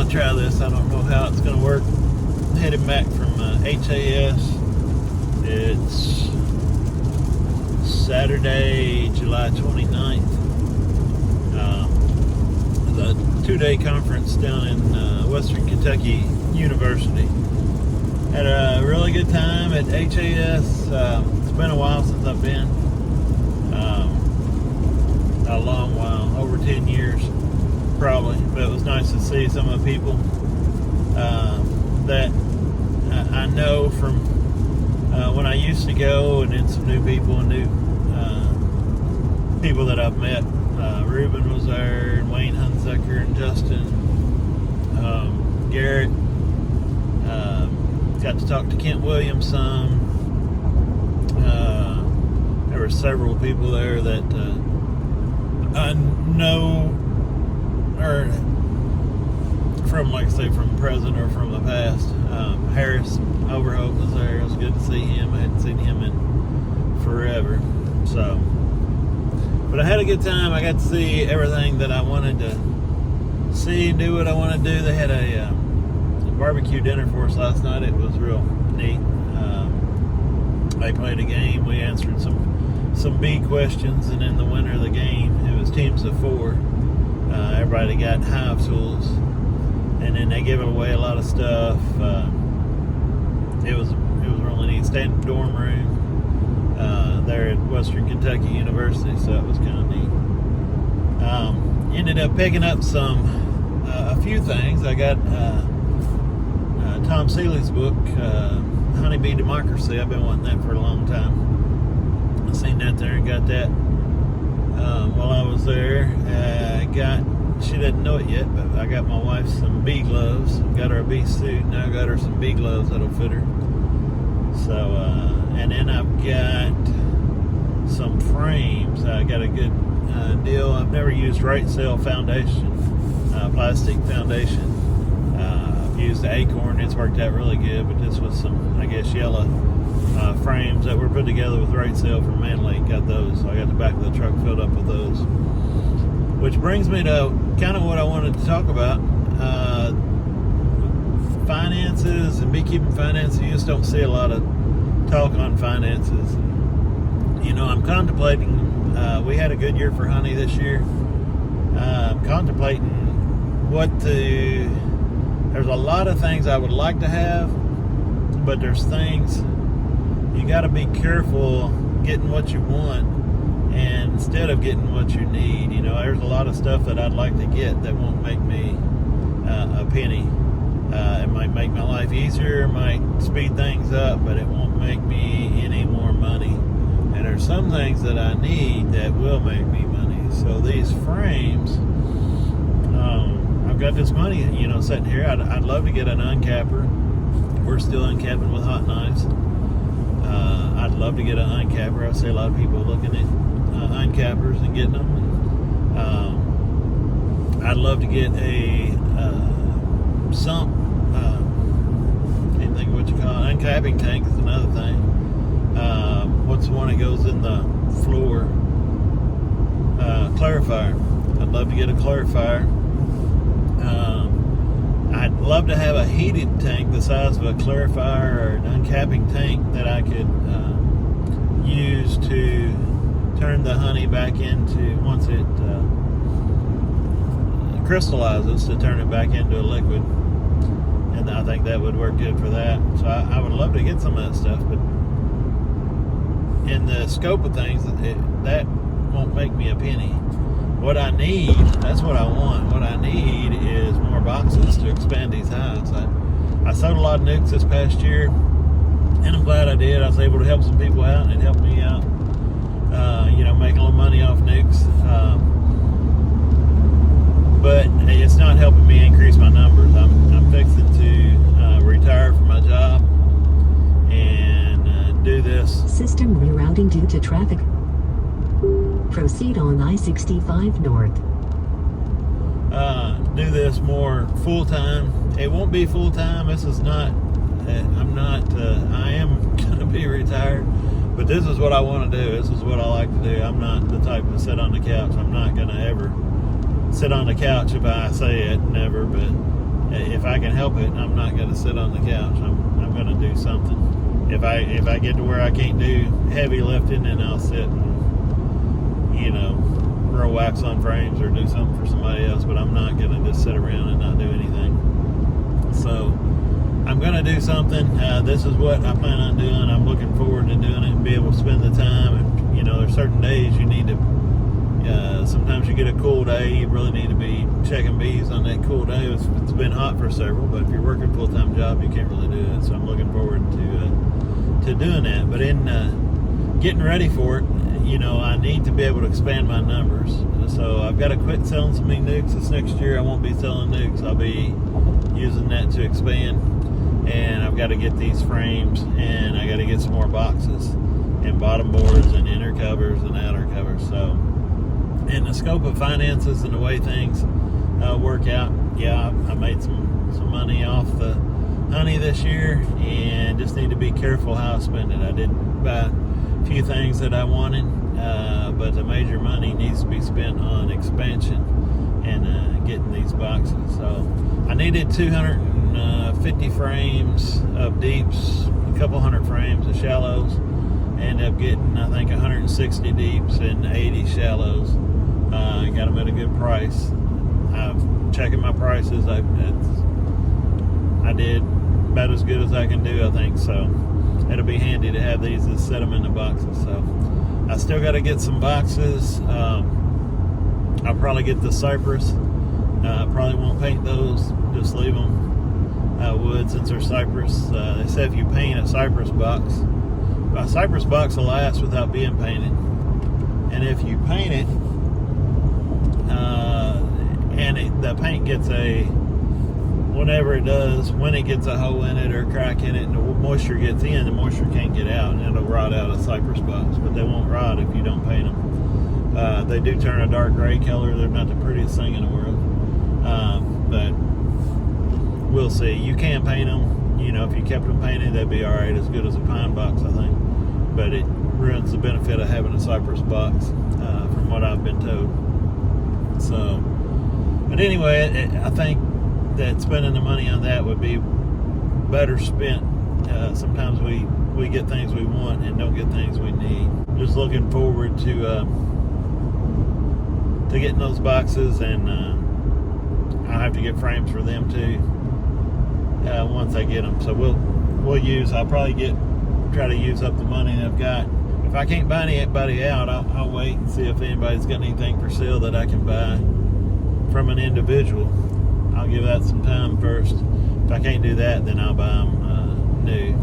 to try this. I don't know how it's going to work. Heading back from HAS. It's Saturday, July 29th. The 2-day conference down in Western Kentucky University. Had a really good time at HAS. It's been a while since I've been. A long while, over 10 years probably. But it was nice to see some of the people that I know from when I used to go, and then some new people and new people that I've met. Ruben was there, and Wayne Hunsucker, and Justin, Garrett. Got to talk to Kent Williams some. There were several people there that I know, or from, like I say, from present or from the past. Harris Overholt was there. It was good to see him. I hadn't seen him in forever. So, but I had a good time. I got to see everything that I wanted to see, do what I wanted to do. They had a barbecue dinner for us last night. It was real neat. They played a game. We answered some bee questions, and in the winner of the game, it was teams of 4. Everybody got hive tools, and then they gave away a lot of stuff. It was really neat. Stayed in the dorm room there at Western Kentucky University, so it was kind of neat. Ended up picking up a few things. I got Tom Seeley's book, Honeybee Democracy. I've been wanting that for a long time. I seen that there and got that while I was there. She didn't know it yet, but I got my wife some bee gloves. Got her a bee suit. Now I got her some bee gloves that'll fit her. So, and then I've got some frames. I got a good deal. I've never used Right Sail foundation, plastic foundation. I've used the Acorn. It's worked out really good, but this was some, I guess, yellow frames that were put together with Right Sail from Manley. Got those. So I got the back of the truck filled up with those. Which brings me to kind of what I wanted to talk about. Finances and beekeeping finances. You just don't see a lot of talk on finances. You know, I'm contemplating, we had a good year for honey this year. I'm contemplating there's a lot of things I would like to have, but there's things you got to be careful getting what you want, and instead of getting what you need. You know, there's a lot of stuff that I'd like to get that won't make me a penny. It might make my life easier, it might speed things up, but it won't make me any more money. And there's some things that I need that will make me money. So these frames, I've got this money, you know, sitting here. I'd love to get an uncapper. We're still uncapping with hot knives. I'd love to get an uncapper. I see a lot of people looking at uncappers and getting them. I'd love to get a sump. Can't think of what you call it. Uncapping tank is another thing. What's the one that goes in the floor? Clarifier. I'd love to get a clarifier. I'd love to have a heated tank the size of a clarifier or an uncapping tank that I could use to turn the honey back into, once it crystallizes, to turn it back into a liquid. And I think that would work good for that. So I would love to get some of that stuff, but in the scope of things, that won't make me a penny. What I need, that's what I want. What I need is more boxes to expand these hives. I sold a lot of nukes this past year, and I'm glad I did. I was able to help some people out, and it helped me out. You know, making a little money off nukes. But it's not helping me increase my numbers. I'm fixing to retire from my job and do this. System rerouting due to traffic. Proceed on I-65 North. Do this more full-time. It won't be full-time. This is not, I am going to be retired, but this is what I want to do. This is what I like to do. I'm not the type to sit on the couch. I'm not going to ever sit on the couch if I say it, never, but if I can help it, I'm not going to sit on the couch. I'm going to do something. If I get to where I can't do heavy lifting, then I'll sit and, you know, roll wax on frames or do something for somebody else. But I'm not going to just sit around and not do anything. So I'm going to do something. This is what I plan on doing. I'm looking forward to doing it and be able to spend the time. And, you know, there's certain days you need to, sometimes you get a cool day, you really need to be checking bees on that cool day. It's been hot for several, but if you're working a full-time job, you can't really do it. So I'm looking forward to doing that. But in getting ready for it, you know, I need to be able to expand my numbers. So I've got to quit selling some nukes. This next year I won't be selling nukes. I'll be using that to expand. And I've got to get these frames, and I got to get some more boxes and bottom boards and inner covers and outer covers. So in the scope of finances and the way things work out, yeah, I made some money off the honey this year, and just need to be careful how I spend it. I did buy a few things that I wanted, but the major money needs to be spent on expansion and getting these boxes. So I needed 250 frames of deeps, a couple hundred frames of shallows. Ended up getting, I think, 160 deeps and 80 shallows. Got them at a good price. I'm checking my prices. I did about as good as I can do, I think. So it'll be handy to have these and set them in the boxes. So I still got to get some boxes. I'll probably get the cypress. Probably won't paint those. Just leave them wood since they're cypress. They say if you paint a cypress box, a cypress box will last without being painted. And if you paint it, and the paint gets whenever it does, when it gets a hole in it or a crack in it and the moisture gets in, the moisture can't get out, and it'll rot out a cypress box. But they won't rot if you don't paint them. They do turn a dark gray color. They're not the prettiest thing in the world. But we'll see. You can paint them. You know, if you kept them painted, they'd be all right, as good as a pine box, I think. But it ruins the benefit of having a cypress box, from what I've been told. So, but anyway, I think that spending the money on that would be better spent. Sometimes we get things we want and don't get things we need. Just looking forward to getting those boxes, and I'll have to get frames for them too once I get them. So I'll probably try to use up the money that I've got. If I can't buy anybody out, I'll wait and see if anybody's got anything for sale that I can buy from an individual. I'll give that some time first. If I can't do that, then I'll buy them new.